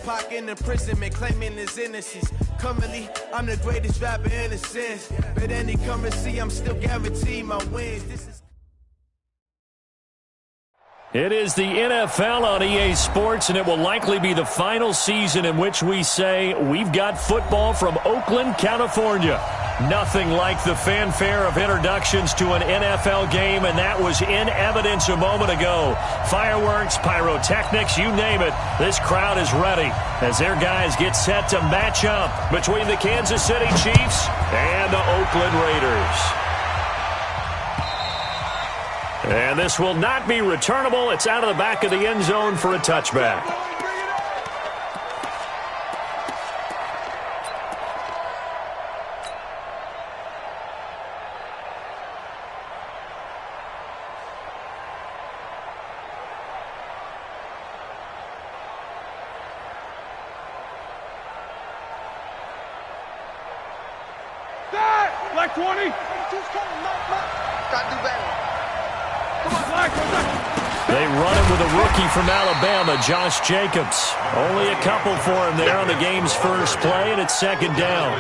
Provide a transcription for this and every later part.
Pac in imprisonment, claiming his innocence. Currently, I'm the greatest rapper in a sense. But any currency, I'm still guaranteed my wins. It is the NFL on EA Sports, and it will likely be the final season in which we say we've got football from Oakland, California. Nothing like the fanfare of introductions to an NFL game, and that was in evidence a moment ago. Fireworks, pyrotechnics, you name it. This crowd is ready as their guys get set to match up between the Kansas City Chiefs and the Oakland Raiders. And this will not be returnable. It's out of the back of the end zone for a touchback. Black 20. Gotta do better. They run it with a rookie from Alabama, Josh Jacobs. Only a couple for him there on the game's first play, and it's second down.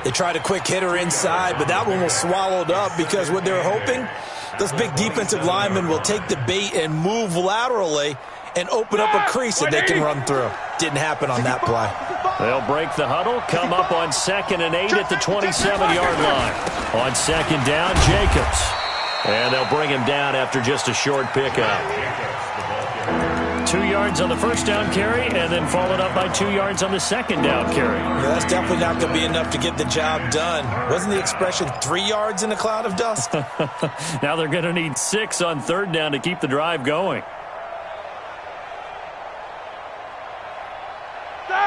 They tried a quick hitter inside, but that one was swallowed up because what they're hoping, those big defensive linemen will take the bait and move laterally and open up a crease that they can run through. Didn't happen on that play. They'll break the huddle, come up on 2nd and 8 at the 27-yard line. On second down, Jacobs. And they'll bring him down after just a short pickup. 2 yards on the first down carry, and then followed up by 2 yards on the second down carry. Yeah, that's definitely not going to be enough to get the job done. Wasn't the expression 3 yards in a cloud of dust? Now they're going to need 6 on third down to keep the drive going.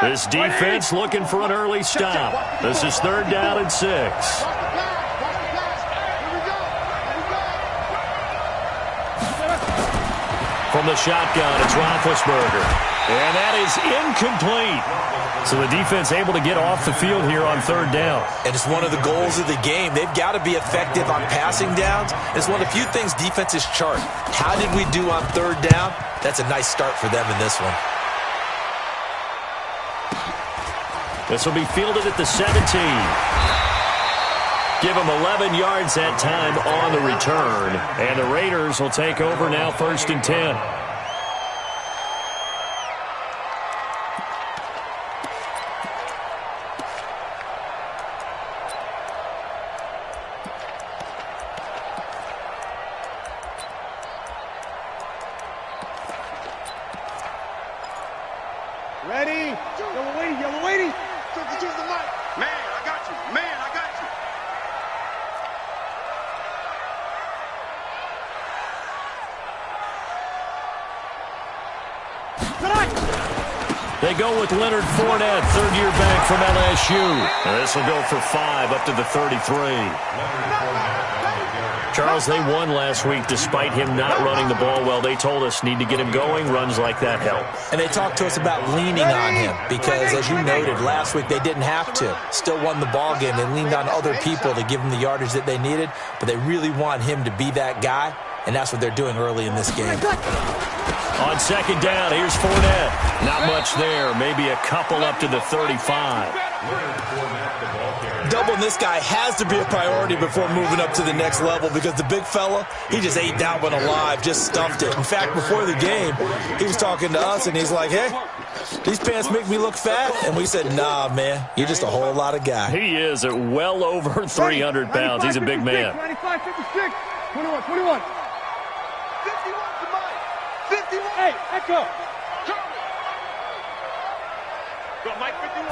This defense looking for an early stop. This is third down and 6. From the shotgun, it's Roethlisberger. And that is incomplete. So the defense able to get off the field here on third down. And it's one of the goals of the game. They've got to be effective on passing downs. It's one of the few things defenses chart. How did we do on third down? That's a nice start for them in this one. This will be fielded at the 17. Give them 11 yards that time on the return. And the Raiders will take over now, 1st and 10. Ready? Yellow lady, yellow lady. Choose the mic. Man, I got you. Man, I got you. They go with Leonard Fournette, third-year back from LSU. And this will go for 5 up to the 33. Charles, they won last week despite him not running the ball well. They told us need to get him going. Runs like that help. And they talked to us about leaning on him because, as you noted, last week they didn't have to. Still won the ball game. They leaned on other people to give them the yardage that they needed, but they really want him to be that guy, and that's what they're doing early in this game. On second down, here's Fournette. Not much there. Maybe a couple up to the 35. Doubling this guy has to be a priority before moving up to the next level because the big fella, he just ate that one alive, just stuffed it. In fact, before the game, he was talking to us, and he's like, hey, these pants make me look fat. And we said, nah, man, you're just a whole lot of guy. He is at well over 300 pounds. He's a big man. 95, 56, 21, 21. 51 to Mike. 51. Hey, Echo. Go, Mike, 51.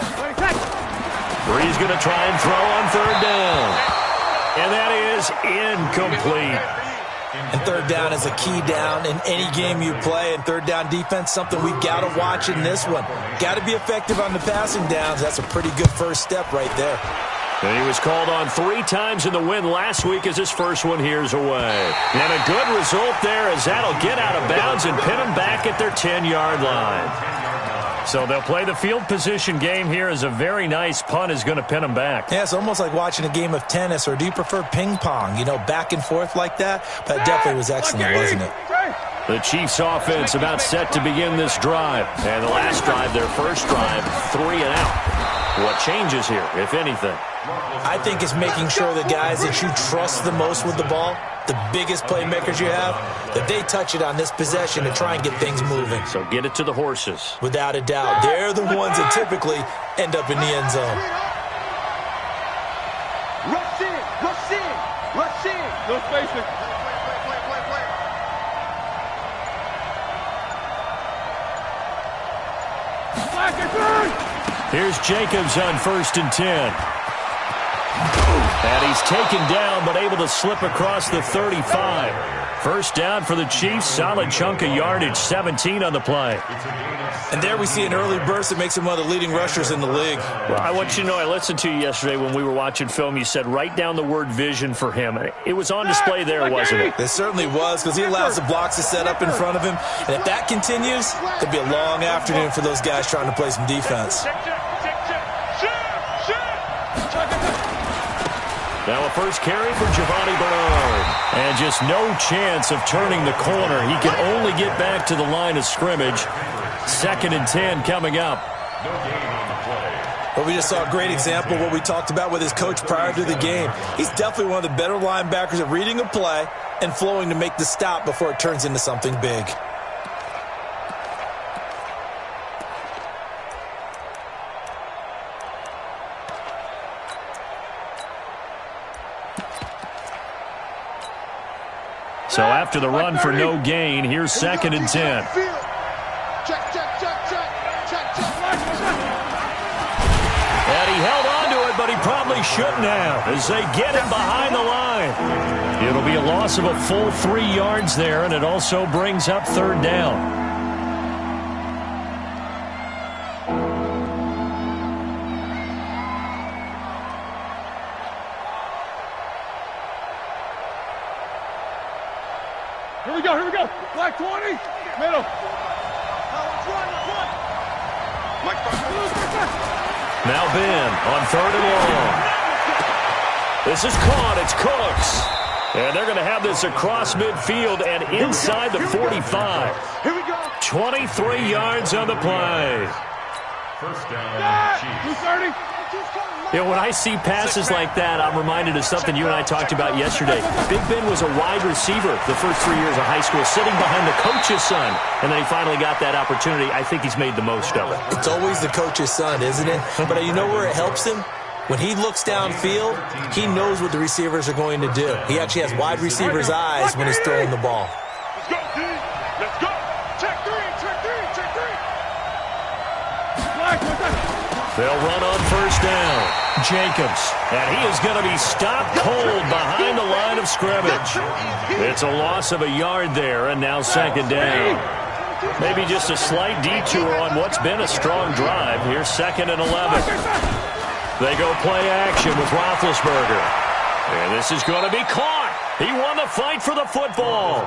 Bree's going to try and throw on third down. And that is incomplete. And third down is a key down in any game you play. And third down defense, something we've got to watch in this one. Got to be effective on the passing downs. That's a pretty good first step right there. And he was called on 3 times in the win last week as his first one here's away. And a good result there as that'll get out of bounds and pin them back at their 10-yard line. So they'll play the field position game here as a very nice punt is going to pin them back. Yeah, it's almost like watching a game of tennis, or do you prefer ping pong? You know, back and forth like that? But it definitely was excellent, wasn't it? The Chiefs offense about set to begin this drive. And the last drive, their first drive, 3 and out. What changes here, if anything? I think it's making sure the guys that you trust the most with the ball, the biggest playmakers you have, that they touch it on this possession to try and get things moving. So get it to the horses. Without a doubt. They're the ones that typically end up in the end zone. Rush in, rush in, rush in. No spacing. Here's Jacobs on 1st and 10. And he's taken down, but able to slip across the 35. First down for the Chiefs. Solid chunk of yardage, 17 on the play. And there we see an early burst that makes him one of the leading rushers in the league. Well, I want you to know, I listened to you yesterday when we were watching film. You said write down the word vision for him. It was on display there, wasn't it? It certainly was, because he allows the blocks to set up in front of him. And if that continues, it'll be a long afternoon for those guys trying to play some defense. Now a first carry for Giovanni Bernard. And just no chance of turning the corner. He can only get back to the line of scrimmage. 2nd and 10 coming up. Well, we just saw a great example of what we talked about with his coach prior to the game. He's definitely one of the better linebackers at reading a play and flowing to make the stop before it turns into something big. So after the run for no gain, here's 2nd and 10. And he held on to it, but he probably shouldn't have as they get him behind the line. It'll be a loss of a full 3 yards there, and it also brings up 3rd down. Here we go. Black 20, middle. Now Ben on 3rd and long. This is caught. It's Cooks. And they're going to have this across midfield and inside the 45. Here we go. 23 yards on the play. First down, Chiefs. 230. You know, when I see passes like that, I'm reminded of something you and I talked about yesterday. Big Ben was a wide receiver the first 3 years of high school, sitting behind the coach's son, and then he finally got that opportunity. I think he's made the most of it. It's always the coach's son, isn't it? But you know where it helps him? When he looks downfield, he knows what the receivers are going to do. He actually has wide receivers' eyes when he's throwing the ball. Let's go, D. Let's go. Check 3, check 3, check 3. They'll run on first down. Jacobs. And he is going to be stopped cold behind the line of scrimmage. It's a loss of a yard there, and now 2nd down. Maybe just a slight detour on what's been a strong drive. Here's 2nd and 11. They go play action with Roethlisberger. And this is going to be caught. He won the fight for the football.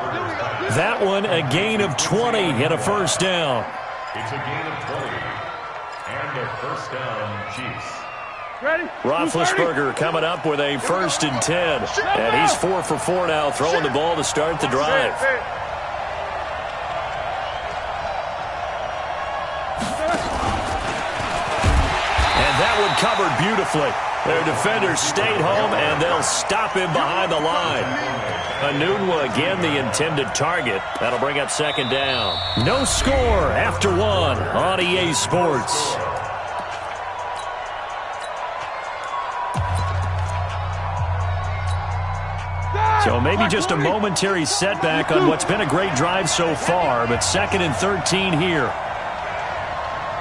That one, a gain of 20 and a first down. It's a gain of 20. And a first down, Chiefs. Ready? Roethlisberger coming up with a 1st and 10. And he's 4 for 4 now, throwing the ball to start the drive. And that one covered beautifully. Their defenders stayed home, and they'll stop him behind the line. Anunwa again the intended target. That'll bring up 2nd down. No score after 1 on EA Sports. So maybe just a momentary setback on what's been a great drive so far, but 2nd and 13 here.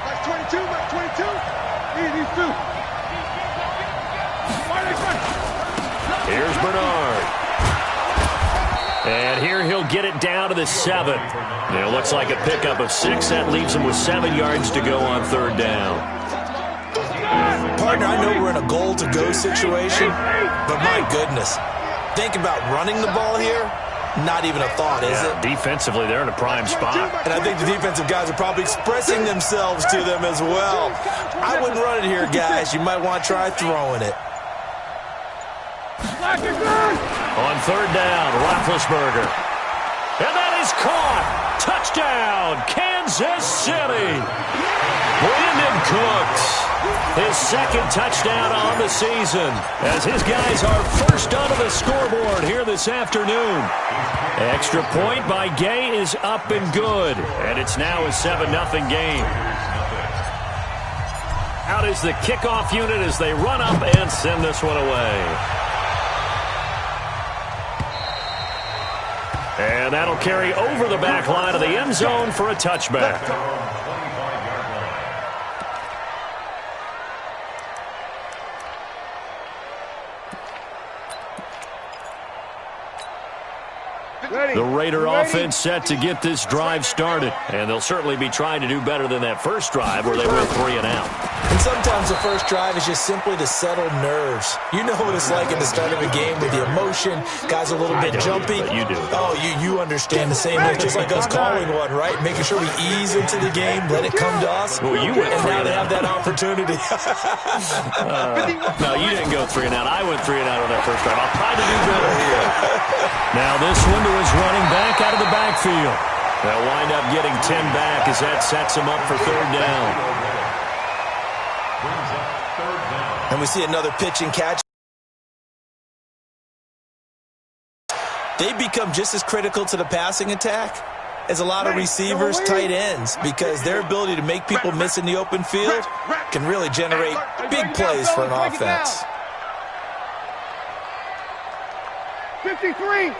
Black 22, Black 22. These 2. Here's Bernard. And here he'll get it down to the 7. It looks like a pickup of 6. That leaves him with 7 yards to go on 3rd down. Partner, I know we're in a goal-to-go situation, but my goodness. Think about running the ball here. Not even a thought, is it? Defensively, they're in a prime spot. And I think the defensive guys are probably expressing themselves to them as well. I wouldn't run it here, guys. You might want to try throwing it. On 3rd down, Roethlisberger. And that is caught. Touchdown, Kansas City. Brandon Cooks, his second touchdown on the season, as his guys are first onto the scoreboard here this afternoon. Extra point by Gay is up and good, and it's now a 7-0 game. Out is the kickoff unit as they run up and send this one away. And that'll carry over the back line of the end zone for a touchback. The Raider offense set to get this drive started. And they'll certainly be trying to do better than that first drive where they went 3 and out. And sometimes the first drive is just simply to settle nerves. You know what it's like at the start of a game with the emotion. Guys are a little bit jumpy. But you do. Oh, you understand the same way. Just like us calling one, right? Making sure we ease into the game, let it come to us. Well, you went and 3 now and they out. have that opportunity. No, you didn't go 3 and out. I went 3 and out on that first drive. I'll try to do better here. Now this one to his running back out of the backfield. They'll wind up getting 10 back as that sets him up for 3rd down. And we see another pitch and catch. They become just as critical to the passing attack as a lot of receivers, tight ends, because their ability to make people miss in the open field can really generate big plays for an offense. 53.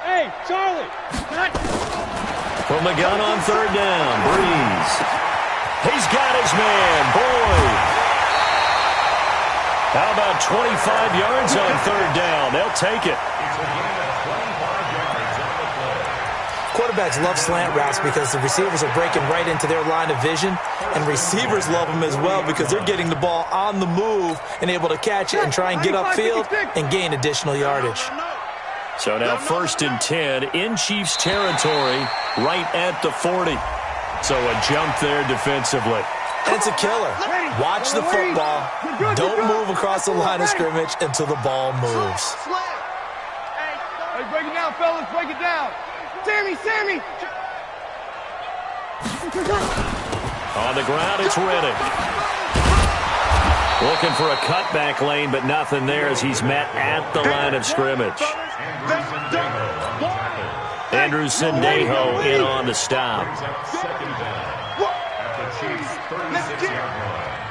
Hey, Charlie. From the gun on 3rd down, Breeze. He's got his man, Boyd. How about 25 yards on 3rd down? They'll take it. Quarterbacks love slant routes because the receivers are breaking right into their line of vision, and receivers love them as well because they're getting the ball on the move and able to catch it and try and get upfield and gain additional yardage. So now 1st and 10 in Chiefs territory right at the 40. So a jump there defensively. And it's a killer. Watch the football. Don't move across the line of scrimmage until the ball moves. Hey, break it down, fellas. Break it down. Sammy. On the ground, it's Reddick. Looking for a cutback lane, but nothing there as he's met at the line of scrimmage. Andrew Sendejo in on the stop.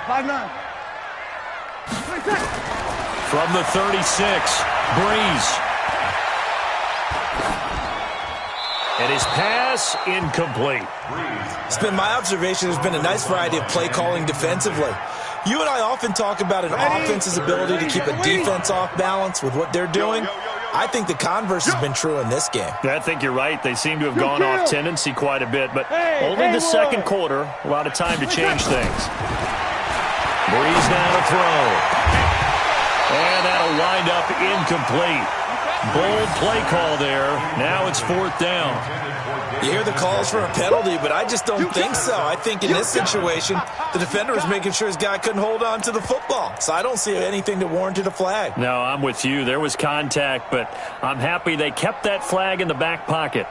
5-9. From the 36, Breeze. And his pass incomplete. It's been my observation there's been a nice variety of play calling defensively. You and I often talk about an offense's ability to keep a defense off balance with what they're doing. I think the converse has been true in this game. I think you're right. They seem to have gone off tendency quite a bit, but only the second quarter. A lot of time to change things. Breeze now to throw. And that'll wind up incomplete. Bold play call there. Now it's 4th down. You hear the calls for a penalty, but I just don't think so. I think in this situation, the defender was making sure his guy couldn't hold on to the football. So I don't see anything that warranted a flag. No, I'm with you. There was contact, but I'm happy they kept that flag in the back pocket.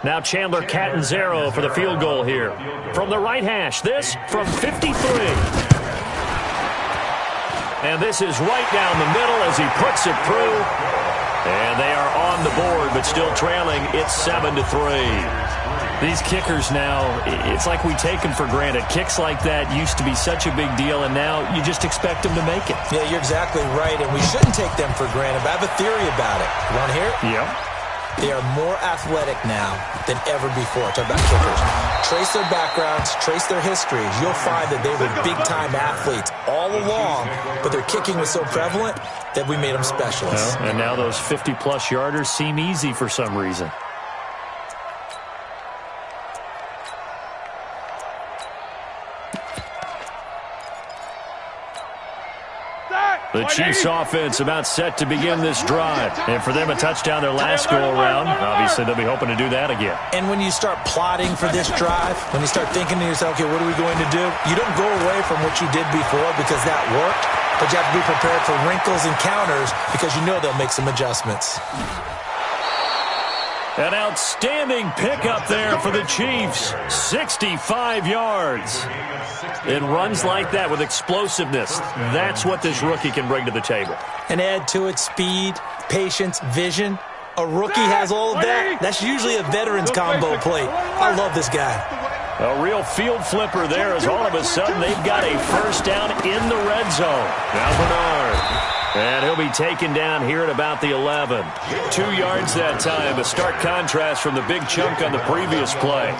Now Chandler Catanzaro for the field goal here. From the right hash, this from 53. And this is right down the middle as he puts it through. And they are on the board, but still trailing. It's 7-3. These kickers now, it's like we take them for granted. Kicks like that used to be such a big deal, and now you just expect them to make it. Yeah, you're exactly right, and we shouldn't take them for granted. But I have a theory about it. You want to hear it? Yeah. They are more athletic now than ever before. Talk about kickers. Trace their backgrounds, trace their histories. You'll find that they were big-time athletes all along, but their kicking was so prevalent that we made them specialists. Well, and now those 50-plus yarders seem easy for some reason. The Chiefs offense about set to begin this drive. And for them, a touchdown their last go-around. Obviously, they'll be hoping to do that again. And when you start plotting for this drive, when you start thinking to yourself, okay, what are we going to do? You don't go away from what you did before because that worked, but you have to be prepared for wrinkles and counters because you know they'll make some adjustments. An outstanding pickup there for the Chiefs. 65 yards. It runs like that with explosiveness. That's what this rookie can bring to the table. And add to it speed, patience, vision. A rookie has all of that. That's usually a veteran's combo plate. I love this guy. A real field flipper there as all of a sudden they've got a first down in the red zone. Now Bernard. And he'll be taken down here at about the 11. 2 yards that time. A stark contrast from the big chunk on the previous play.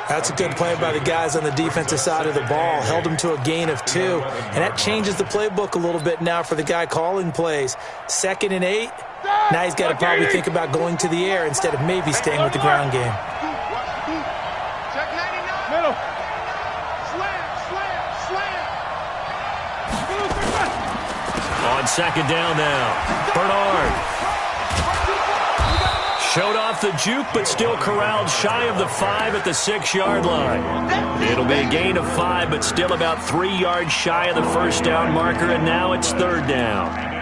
That's a good play by the guys on the defensive side of the ball. Held him to a gain of 2. And that changes the playbook a little bit now for the guy calling plays. 2nd and 8. Now he's got to probably think about going to the air instead of maybe staying with the ground game. Middle. On second down now. Bernard. Showed off the juke, but still corralled shy of the 5 at the 6-yard line. It'll be a gain of 5, but still about 3 yards shy of the first down marker, and now it's 3rd down.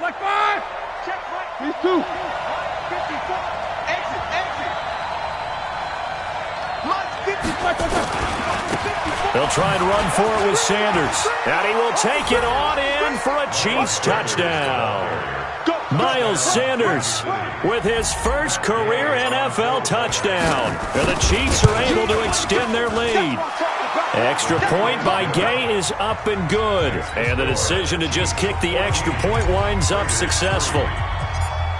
Like 5. Check right. He's 2. 54. Exit. They'll try and run for it with Sanders. And he will take it on in for a Chiefs touchdown. Miles Sanders with his first career NFL touchdown. And the Chiefs are able to extend their lead. Extra point by Gay is up and good. And the decision to just kick the extra point winds up successful.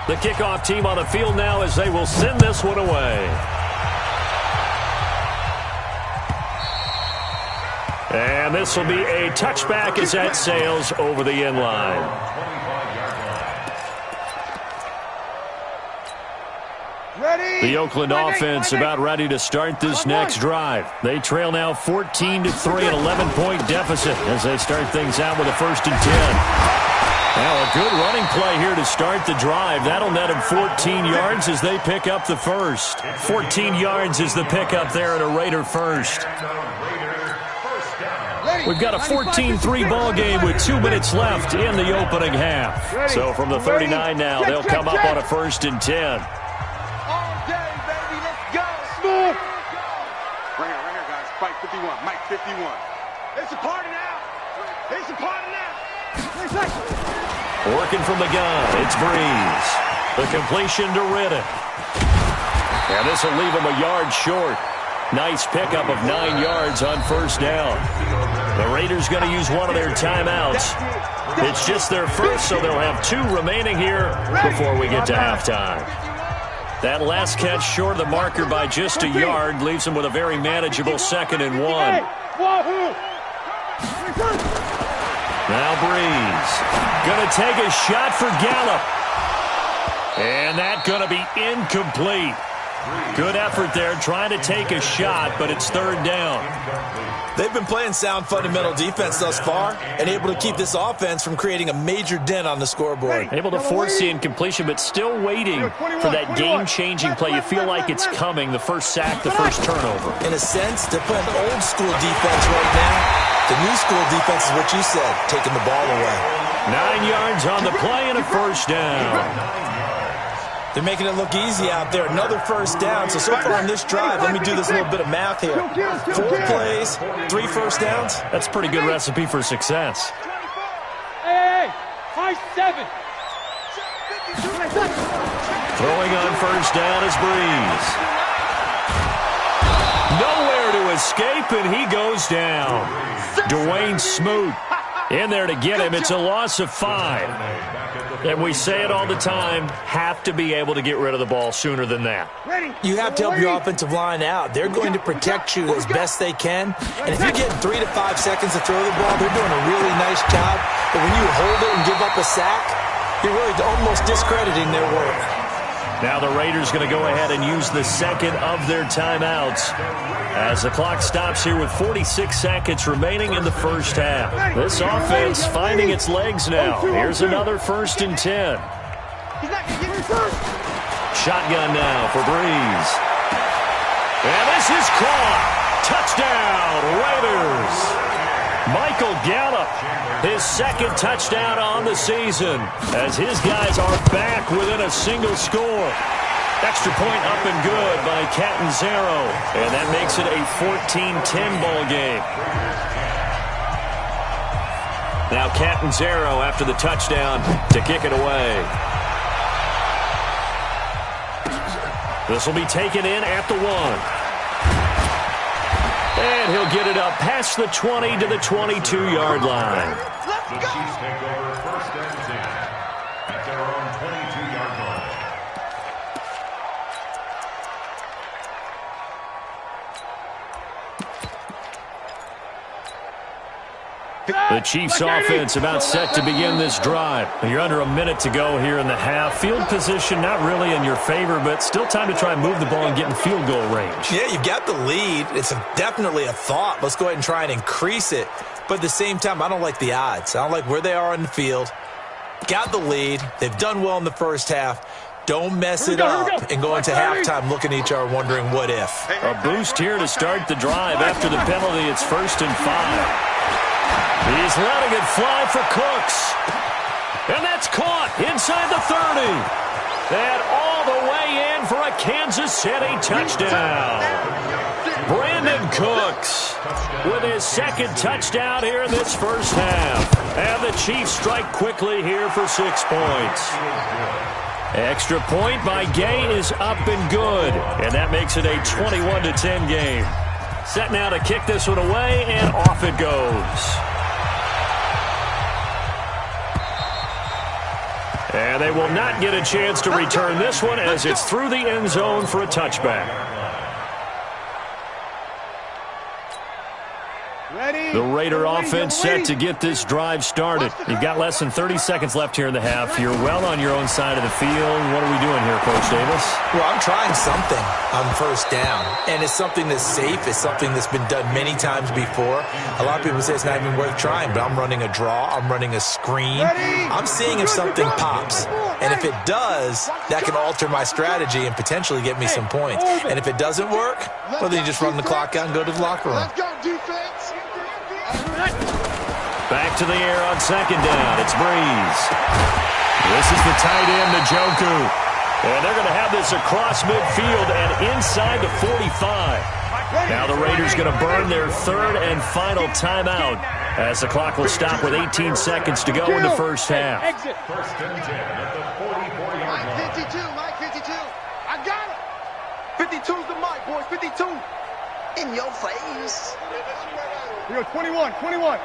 The kickoff team on the field now as they will send this one away. And this will be a touchback as that sails over the end line. The Oakland offense about ready to start this next drive. They trail now 14-3, an 11-point deficit as they start things out with a 1st and 10. Now a good running play here to start the drive. That'll net them 14 yards as they pick up the first. 14 yards is the pickup there at a Raider first. We've got a 14-3 ball game with 2 minutes left in the opening half. So from the 39 now, they'll come up on a 1st and 10. Mike 51, Mike 51. It's a party now. It's a party now. Working from the gun, it's Breeze. The completion to Riddick. And this will leave him a yard short. Nice pickup of 9 yards on 1st down. The Raiders going to use one of their timeouts. It's just their first, so they'll have 2 remaining here before we get to halftime. That last catch short of the marker by just a yard leaves them with a very manageable 2nd and 1. Now Breeze. Going to take a shot for Gallup. And that going to be incomplete. Good effort there trying to take a shot, but it's 3rd down. They've been playing sound fundamental defense thus far and able to keep this offense from creating a major dent on the scoreboard. Able to force the incompletion, but still waiting for that game-changing play. You feel like it's coming, the first sack, the first turnover. In a sense, they're playing old school defense right now. The new school defense is what you said, taking the ball away. 9 yards on the play and a 1st down. They're making it look easy out there. Another 1st down. So far on this drive, let me do this little bit of math here. 4 plays, 3 1st downs. That's a pretty good recipe for success. Hey, 5-7. Throwing on 1st down is Breeze. Nowhere to escape, and he goes down. Dwayne Smoot In there to get him. It's a loss of 5. And we say it all the time, have to be able to get rid of the ball sooner than that. You have to help your offensive line out. They're going to protect you as best they can. And if you're getting 3 to 5 seconds to throw the ball, they're doing a really nice job. But when you hold it and give up a sack, you're really almost discrediting their work. Now the Raiders going to go ahead and use the second of their timeouts as the clock stops here with 46 seconds remaining in the first half. This offense finding its legs now. Here's another 1st and 10. Shotgun now for Breeze. And this is caught. Touchdown, Raiders. Michael Gallup, his 2nd touchdown on the season as his guys are back within a single score. Extra point up and good by Catanzaro, and that makes it a 14-10 ball game. Now Catanzaro after the touchdown to kick it away. This will be taken in at the 1. And he'll get it up past the 20 to the 22-yard line. The Chiefs take over 1st and 10 at their own 22-yard line. The Chiefs offense about set to begin this drive. You're under a minute to go here in the half. Field position not really in your favor, but still time to try and move the ball and get in field goal range. Yeah, you've got the lead. It's definitely a thought. Let's go ahead and try and increase it. But at the same time, I don't like the odds. I don't like where they are on the field. Got the lead. They've done well in the first half. Don't mess it up and go into halftime looking at each other wondering what if. A boost here to start the drive after the penalty. It's 1st and 5. He's letting it fly for Cooks. And that's caught inside the 30. And all the way in for a Kansas City touchdown. Brandon Cooks with his 2nd touchdown here in this first half. And the Chiefs strike quickly here for 6 points. Extra point by Gay is up and good. And that makes it a 21-10 game. Set now to kick this one away, and off it goes. And they will not get a chance to return this one as it's through the end zone for a touchback. The Raider offense set to get this drive started. You've got less than 30 seconds left here in the half. You're well on your own side of the field. What are we doing here, Coach Davis? Well, I'm trying something on 1st down, and it's something that's safe. It's something that's been done many times before. A lot of people say it's not even worth trying, but I'm running a draw. I'm running a screen. I'm seeing if something pops, and if it does, that can alter my strategy and potentially get me some points. And if it doesn't work, well, then you just run the clock out and go to the locker room. Let's go, defense. Back to the air on 2nd down. It's Breeze. This is the tight end, Njoku. And they're going to have this across midfield and inside the 45. Now the Raiders going to burn their 3rd and final timeout as the clock will stop with 18 seconds to go in the first half. 1st and 10 at the 44-yard line. 52, Mike 52. I got it. 52's the mic, boys. 52. In your face. We go 21, 21.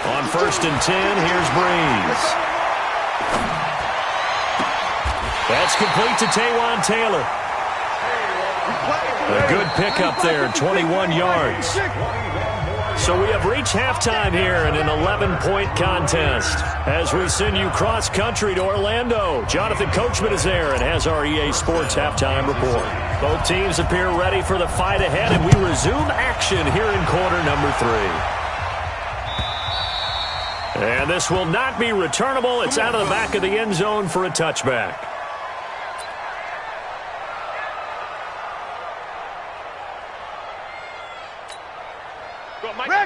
On 1st and 10, here's Breeze. That's complete to Taywan Taylor. A good pickup there, 21 yards. So we have reached halftime here in an 11-point contest. As we send you cross-country to Orlando, Jonathan Coachman is there and has our EA Sports halftime report. Both teams appear ready for the fight ahead, and we resume action here in quarter number 3. And this will not be returnable. It's out of the back of the end zone for a touchback.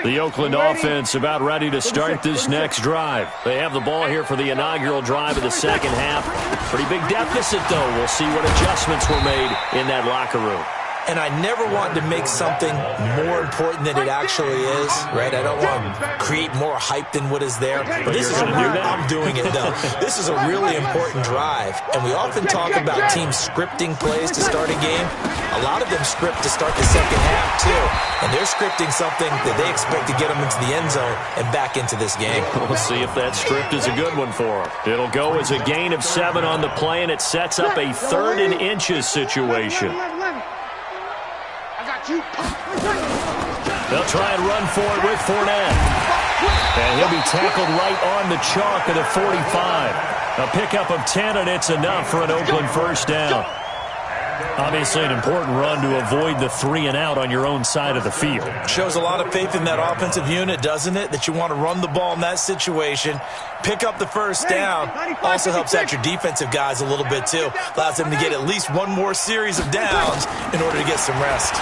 The Oakland offense about ready to start this next drive. They have the ball here for the inaugural drive of the second half. Pretty big deficit, though. We'll see what adjustments were made in that locker room. and I never want to make something more important than it actually is, right? I don't want to create more hype than what is there. But this is I'm doing it, though. This is a really important drive, and we often talk about teams scripting plays to start a game. A lot of them script to start the second half, too, and they're scripting something that they expect to get them into the end zone and back into this game. We'll see if that script is a good one for them. It'll go as a gain of 7 on the play, and it sets up a 3rd and inches situation. They'll try and run for it with Fournette. And he'll be tackled right on the chalk of the 45. A pickup of 10, and it's enough for an Oakland first down. Obviously an important run to avoid the 3-and-out on your own side of the field. Shows a lot of faith in that offensive unit, doesn't it? That you want to run the ball in that situation. Pick up the first down. Also helps out your defensive guys a little bit, too. Allows them to get at least one more series of downs in order to get some rest.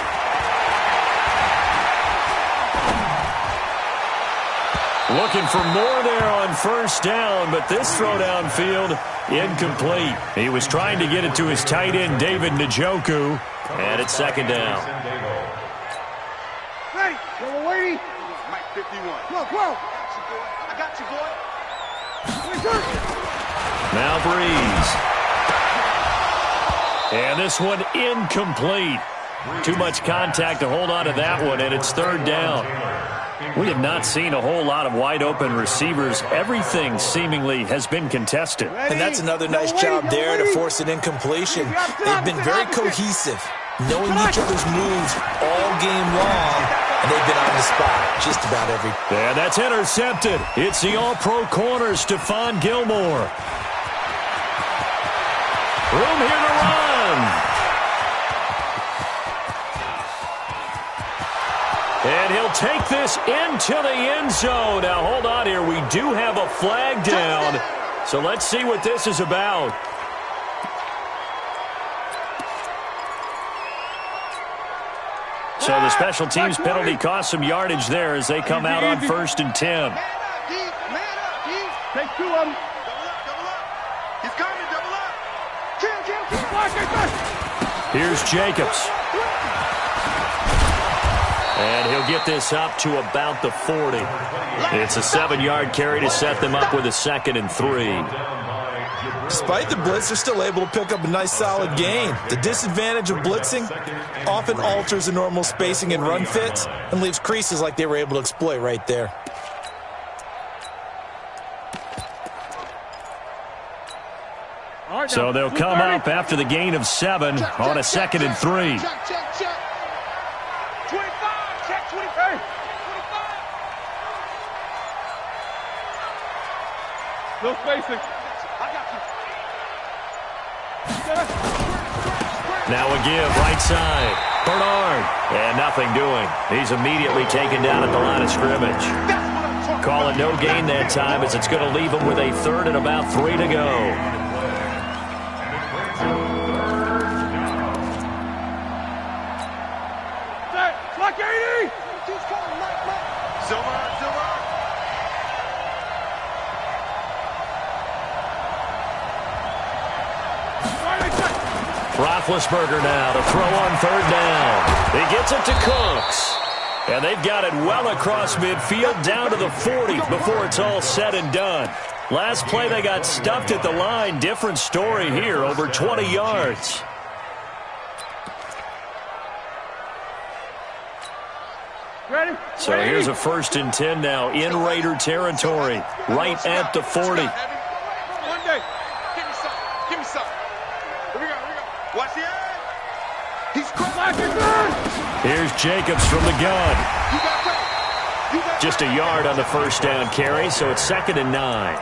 Looking for more there on first down, but this throw downfield incomplete. He was trying to get it to his tight end, David Njoku, and it's 2nd down. Ready. Go away. Mike 51. Whoa. I got you, boy. Now Breeze. And this one incomplete. Too much contact to hold on to that one, and it's 3rd down. We have not seen a whole lot of wide-open receivers. Everything seemingly has been contested. And that's another nice job there to force an incompletion. They've been very cohesive, knowing each other's moves all game long, and they've been on the spot just about every. And that's intercepted. It's the all-pro corner, Stephon Gilmore. Room here to run. And he'll take this into the end zone. Now, hold on here. We do have a flag down. So let's see what this is about. So the special teams penalty cost some yardage there as they come out on 1st and 10. Take 2 of them. Double up. He's coming, double up. Kill. Here's Jacobs. And he'll get this up to about the 40. It's a 7-yard carry to set them up with a 2nd and 3. Despite the blitz, they're still able to pick up a nice solid gain. The disadvantage of blitzing often alters the normal spacing and run fits and leaves creases like they were able to exploit right there. So they'll come up after the gain of 7 on a 2nd and 3. Check. 25. Check 25. No spacing. I got you. Now a give, right side. Bernard. And nothing doing. He's immediately taken down at the line of scrimmage. Call it no gain that time as it's going to leave him with a 3rd and about 3 to go. Roethlisberger now to throw on 3rd down. He gets it to Cooks. And they've got it well across midfield down to the 40 before it's all said and done. Last play they got stuffed at the line. Different story here, over 20 yards. Ready? So here's a 1st and 10 now in Raider territory, right at the 40. One day. Give me some. Here we go. Watch the end. He's cracking. Here's Jacobs from the gun. Just a yard on the 1st down carry, so it's 2nd and 9.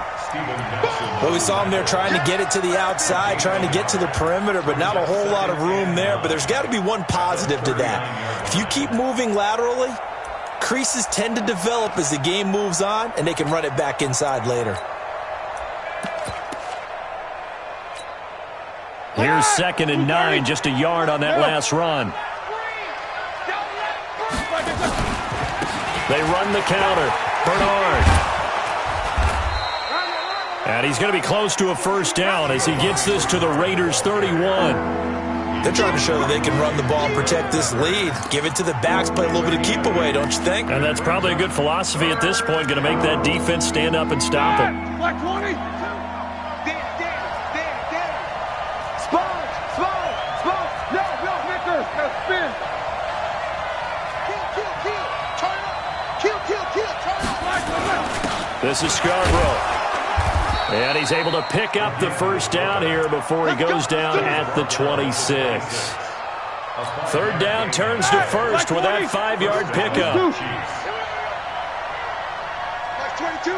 Well, we saw him there trying to get it to the outside, trying to get to the perimeter, but not a whole lot of room there. But there's got to be one positive to that. If you keep moving laterally, creases tend to develop as the game moves on, and they can run it back inside later. Here's 2nd and 9, just a yard on that last run. They run the counter. Bernard. And he's going to be close to a 1st down as he gets this to the Raiders' 31. They're trying to show that they can run the ball and protect this lead. Give it to the backs, play a little bit of keep away, don't you think? And that's probably a good philosophy at this point, going to make that defense stand up and stop it. Black 20. Sponge. No, Nicker. Now spin. Kill. Turn up. Kill. Turn up. This is Scarborough. And he's able to pick up the first down here before he goes down at the 26. Third down turns to first with that 5-yard pickup. Back 22.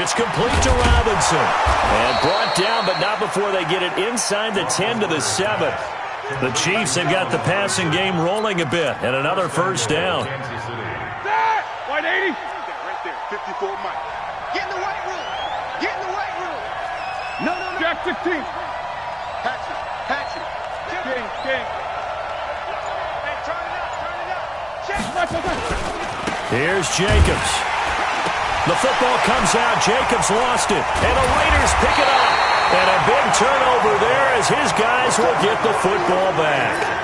It's complete to Robinson. And brought down, but not before they get it inside the 10 to the 7. The Chiefs have got the passing game rolling a bit. And another first down. White 80. 54 Mike. Get in the weight room. No. Jack 16. Patch it. King. Hey, turn it up. Check. Here's Jacobs. The football comes out. Jacobs lost it. And the Raiders pick it up. And a big turnover there as his guys will get the football back.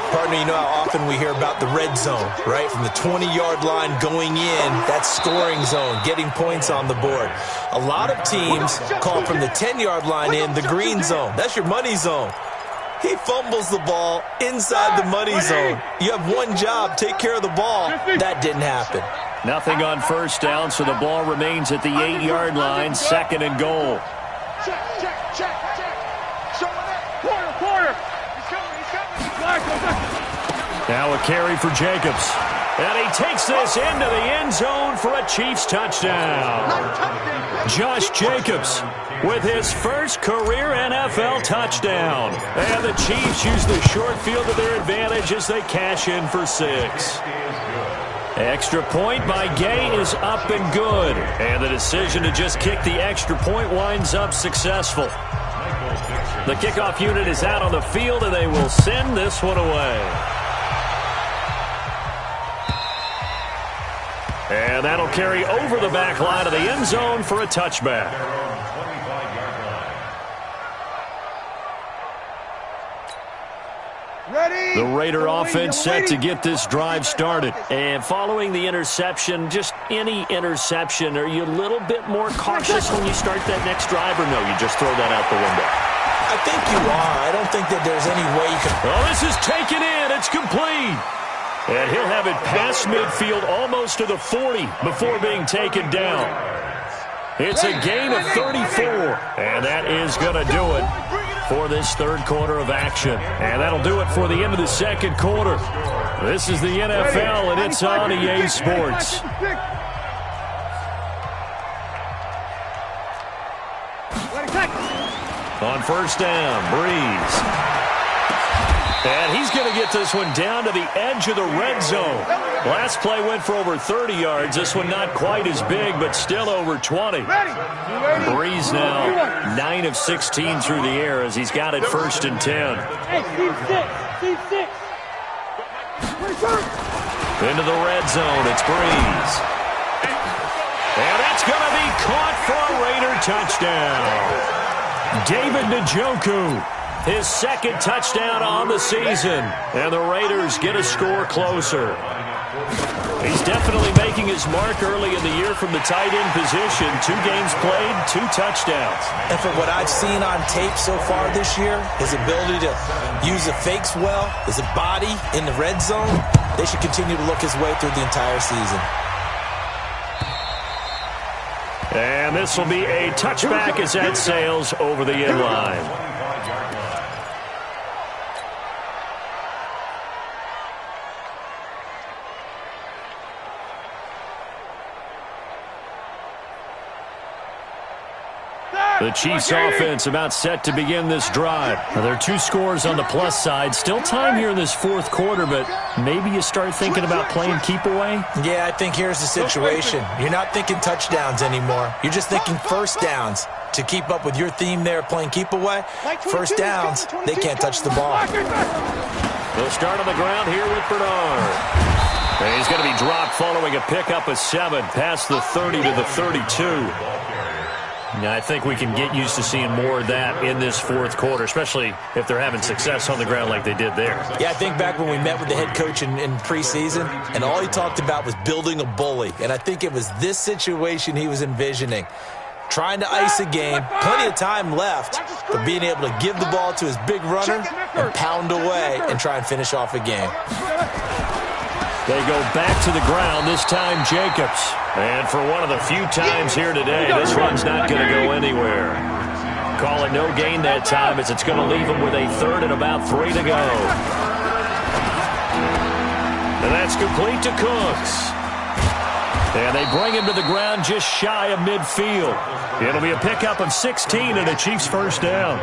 Partner, you know how often we hear about the red zone, right? From the 20-yard line going in, that scoring zone, getting points on the board. A lot of teams call from the 10-yard line in the green zone. That's your money zone. He fumbles the ball inside the money zone. You have one job, take care of the ball. That didn't happen. Nothing on first down, so the ball remains at the 8-yard line, 2nd and goal. Check. Quarter. Now a carry for Jacobs. And he takes this into the end zone for a Chiefs touchdown. Josh Jacobs with his first career NFL touchdown. And the Chiefs use the short field to their advantage as they cash in for 6. Extra point by Gay is up and good. And the decision to just kick the extra point winds up successful. The kickoff unit is out on the field, and they will send this one away. And that'll carry over the back line of the end zone for a touchback. The Raider offense set to get this drive started. And following the interception, just any interception, are you a little bit more cautious when you start that next drive, or no, you just throw that out the window? I think you are. I don't think that there's any way you can... Well, this is taken in. It's complete. And he'll have it past midfield almost to the 40 before being taken down. It's a gain of 34. And that is going to do it for this third quarter of action. And that'll do it for the end of the second quarter. This is the NFL, and it's on EA Sports. On first down, Breeze. And he's going to get this one down to the edge of the red zone. Last play went for over 30 yards. This one not quite as big, but still over 20. Breeze now 9 of 16 through the air as he's got it 1st and 10. C6. Into the red zone, it's Breeze. And that's going to be caught for a Raider touchdown. David Njoku, his 2nd touchdown on the season, and the Raiders get a score closer. He's definitely making his mark early in the year from the tight end position. 2 games played, 2 touchdowns. And from what I've seen on tape so far this year, his ability to use the fakes well, his body in the red zone, they should continue to look his way through the entire season. And this will be a touchback as that sails over the end line. The Chiefs offense about set to begin this drive. Now, there are 2 scores on the plus side. Still time here in this 4th quarter, but maybe you start thinking about playing keep away? Yeah, I think here's the situation. You're not thinking touchdowns anymore. You're just thinking first downs. To keep up with your theme there, playing keep away, first downs, they can't touch the ball. They'll start on the ground here with Bernard. And he's going to be dropped following a pickup of 7 past the 30 to the 32. Yeah, I think we can get used to seeing more of that in this fourth quarter, especially if they're having success on the ground like they did there. Yeah, I think back when we met with the head coach in preseason, and all he talked about was building a bully. And I think it was this situation he was envisioning. Trying to ice a game, plenty of time left, but being able to give the ball to his big runner and pound away and try and finish off a game. They go back to the ground, this time Jacobs. And for one of the few times here today, this one's not going to go anywhere. Call it no gain that time as it's going to leave him with a third and about 3 to go. And that's complete to Cooks. And they bring him to the ground just shy of midfield. It'll be a pickup of 16 and a Chiefs first down.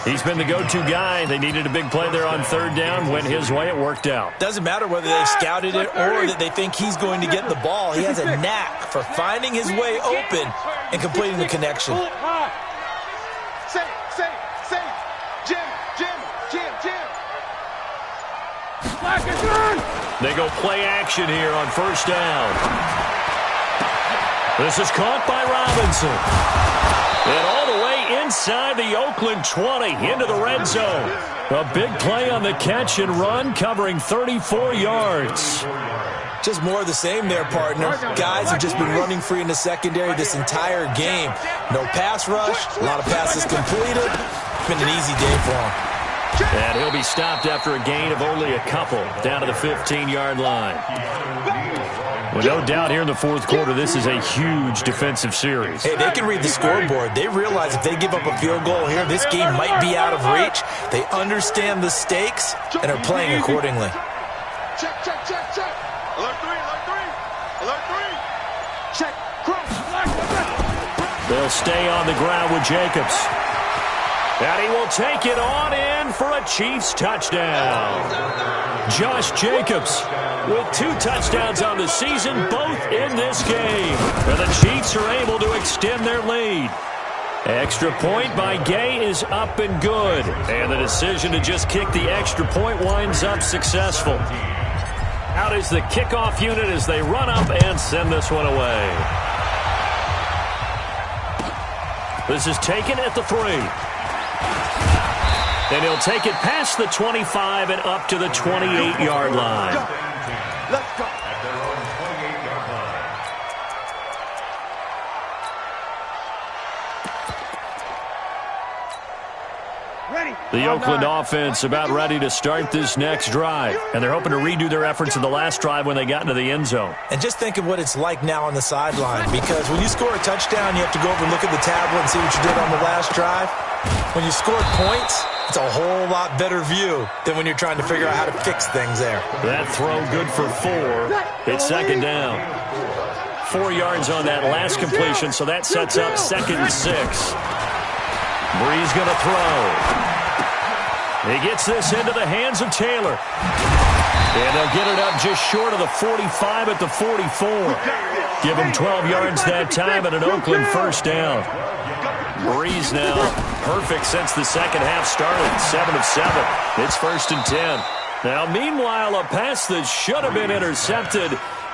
He's been the go-to guy. They needed a big play there on third down. Went his way. It worked out. Doesn't matter whether they've scouted it or that they think he's going to get the ball. He has a knack for finding his way open and completing the connection. They go play action here on first down. This is caught by Robinson. And all the way inside the Oakland 20 into the red zone. A big play on the catch and run, covering 34 yards. Just more of the same there, partner. Guys have just been running free in the secondary this entire game. No pass rush, a lot of passes completed. It's been an easy day for him. And he'll be stopped after a gain of only a couple, down to the 15-yard line. Well, no doubt here in the fourth quarter, this is a huge defensive series. Hey, they can read the scoreboard. They realize if they give up a field goal here, this game might be out of reach. They understand the stakes and are playing accordingly. Check. Alert 3, alert 3. Check, cross. They'll stay on the ground with Jacobs. And he will take it on in for a Chiefs touchdown. Josh Jacobs with 2 touchdowns on the season, both in this game. And the Chiefs are able to extend their lead. Extra point by Gay is up and good. And the decision to just kick the extra point winds up successful. Out is the kickoff unit as they run up and send this one away. This is taken at the 3. And he'll take it past the 25 and up to the 28-yard line. Let's go. At their own 28-yard line. Ready. The Oakland offense about ready to start this next drive. And they're hoping to redo their efforts in the last drive when they got into the end zone. And just think of what it's like now on the sideline, because when you score a touchdown, you have to go over and look at the tablet and see what you did on the last drive. When you scored points, it's a whole lot better view than when you're trying to figure out how to fix things there. That throw good for 4. It's second down. 4 yards on that last completion, so that sets up 2nd and 6. Bree's going to throw. He gets this into the hands of Taylor. And they'll get it up just short of the 45 at the 44. Give him 12 yards that time and an Oakland first down. Breeze now perfect since the second half started. 7 of 7. It's 1st and 10. Now, meanwhile, a pass that should have been intercepted,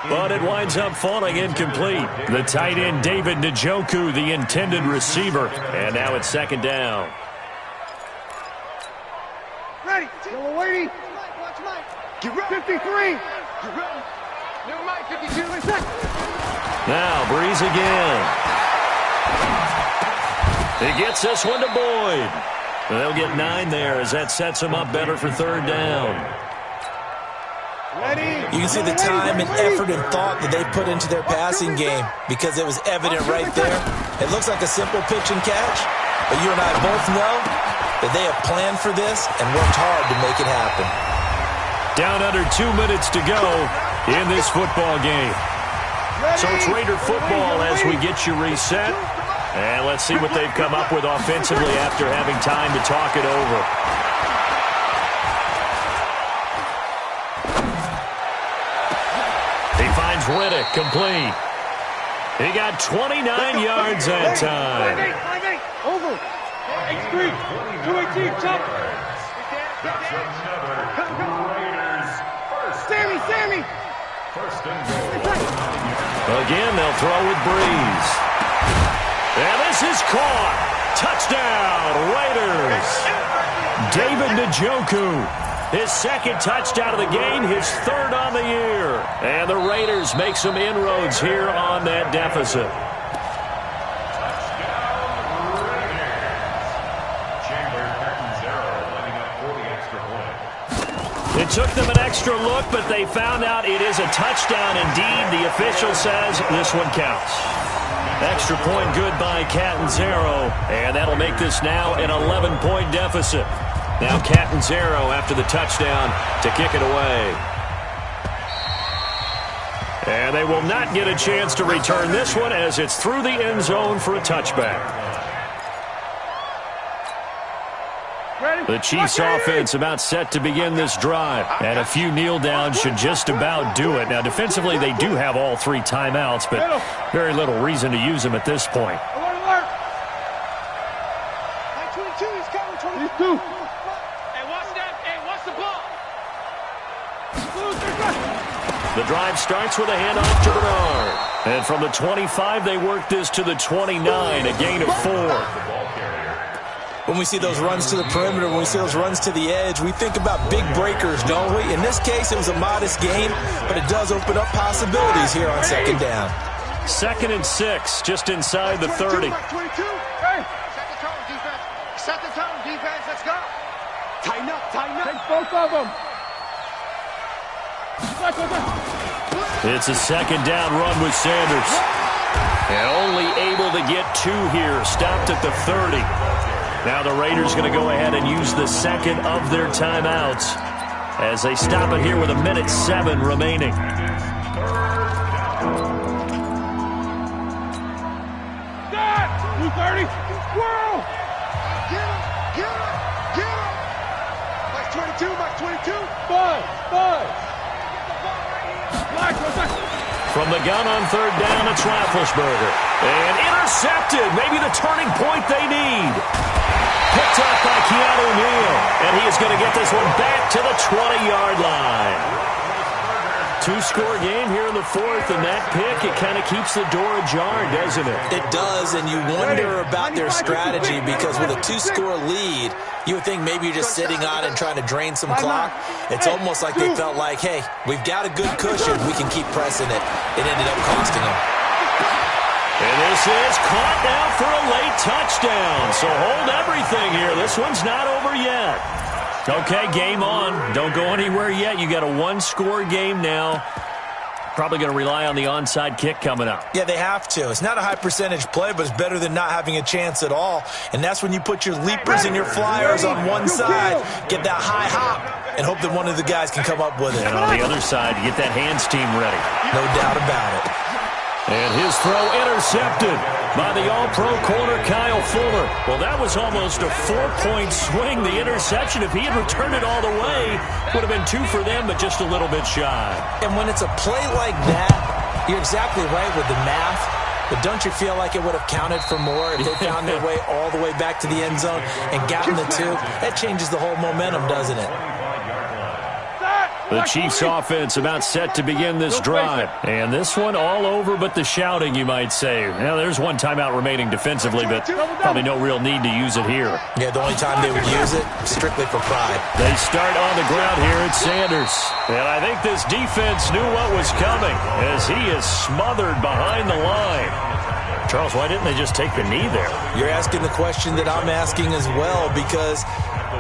but it winds up falling incomplete. The tight end, David Njoku, the intended receiver. And now it's 2nd down. Ready. Yellow waiting. Watch Mike. Get ready. 53. Get ready. New Mike, 52. Now, Breeze again. He gets this one to Boyd. They'll get 9 there as that sets him up better for 3rd down. Ready. You can see the time and effort and thought that they put into their passing game because it was evident right there. It looks like a simple pitch and catch, but you and I both know that they have planned for this and worked hard to make it happen. Down under 2 minutes to go in this football game. So it's Raider football as we get you reset. And let's see what they've come up with offensively after having time to talk it over. He finds Riddick complete. He got 29 yards that time. 5-8. Over. X3. 218. Chop. That's another Raiders first. Sammy. 1st and goal. Again, they'll throw with Breeze. And this is caught. Touchdown, Raiders. David Njoku, his second touchdown of the game, his third on the year. And the Raiders make some inroads here on that deficit. It took them an extra look, but they found out it is a touchdown indeed. The official says this one counts. Extra point good by Catanzaro, and that'll make this now an 11-point deficit. Now Catanzaro after the touchdown to kick it away. And they will not get a chance to return this one as it's through the end zone for a touchback. The Chiefs offense about set to begin this drive. And a few kneel downs should just about do it. Now, defensively, they do have all three timeouts, but very little reason to use them at this point. Alert! 22, he's coming, 22. Hey, watch that. Hey, watch the ball. The drive starts with a handoff to Bernard. And from the 25, they work this to the 29, a gain of 4. When we see those runs to the perimeter, when we see those runs to the edge, we think about big breakers, don't we? In this case, it was a modest gain, but it does open up possibilities here on second down. 2nd and 6, just inside the 30. 22. Hey, set the tone, defense. Set the tone, defense. Let's go. Tighten up. Take both of them. It's a second down run with Sanders. And only able to get 2 here, stopped at the 30. Now the Raiders going to go ahead and use the second of their timeouts as they stop it here with 1:07 remaining. That! 230. Whirl! Get him! Max 22, Max 22. Buzz! From the gun on third down, it's Roethlisberger. And intercepted. Maybe the turning point they need. Picked up by Keanu Neal. And he is going to get this one back to the 20-yard line. 2-score game here in the 4th, and that pick, it kind of keeps the door ajar, doesn't it? It does, and you wonder about their strategy because with a 2-score lead, you would think maybe you're just sitting on and trying to drain some clock. It's almost like they felt like, hey, we've got a good cushion. We can keep pressing it. It ended up costing them. And this is caught now for a late touchdown. So hold everything here. This one's not over yet. Okay, game on. Don't go anywhere yet. You got a 1-score game now. Probably going to rely on the onside kick coming up. Yeah, they have to. It's not a high percentage play, but it's better than not having a chance at all. And that's when you put your leapers and your flyers on one side, get that high hop, and hope that one of the guys can come up with it. And on the other side, you get that hands team ready. No doubt about it. And his throw intercepted by the all-pro corner, Kyle Fuller. Well, that was almost a 4-point swing, the interception. If he had returned it all the way, would have been 2 for them, but just a little bit shy. And when it's a play like that, you're exactly right with the math. But don't you feel like it would have counted for more if they found their way all the way back to the end zone and gotten the 2? That changes the whole momentum, doesn't it? The Chiefs offense about set to begin this drive. And this one all over but the shouting, you might say. Now, there's one timeout remaining defensively, but probably no real need to use it here. Yeah, the only time they would use it, strictly for pride. They start on the ground here at Sanders. And I think this defense knew what was coming as he is smothered behind the line. Charles, why didn't they just take the knee there? You're asking the question that I'm asking as well, because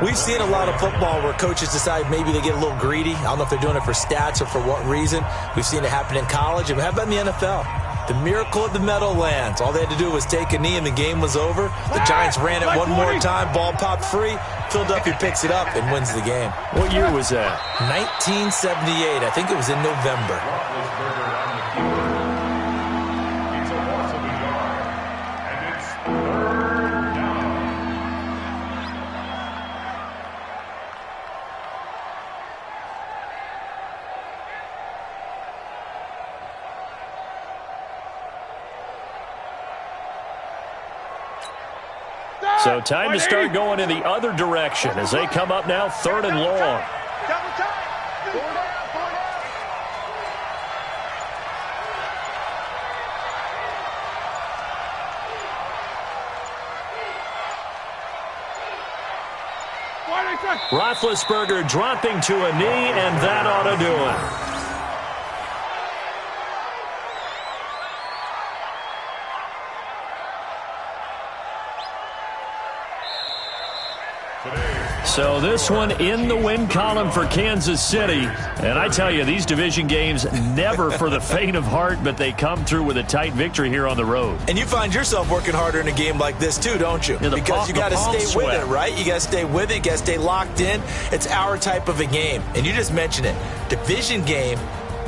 we've seen a lot of football where coaches decide maybe they get a little greedy. I don't know if they're doing it for stats or for what reason. We've seen it happen in college. And how about in the NFL? The miracle of the Meadowlands. All they had to do was take a knee and the game was over. The Giants ran it one more time. Ball popped free. Philadelphia picks it up and wins the game. What year was that? 1978. I think it was in November. So time to start going in the other direction as they come up now 3rd and long. Roethlisberger dropping to a knee, and that ought to do it. So this one in the win column for Kansas City. And I tell you, these division games never for the faint of heart, but they come through with a tight victory here on the road. And you find yourself working harder in a game like this too, don't you? Because you got to stay with it, right? You got to stay with it. You got to stay locked in. It's our type of a game. And you just mentioned it. Division game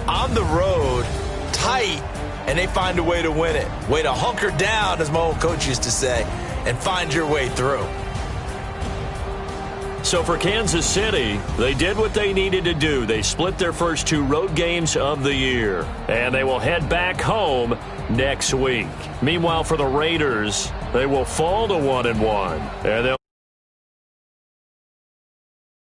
on the road, tight, and they find a way to win it. Way to hunker down, as my old coach used to say, and find your way through. So for Kansas City, they did what they needed to do. They split their first 2 road games of the year, and they will head back home next week. Meanwhile, for the Raiders, they will fall to 1-1, and they'll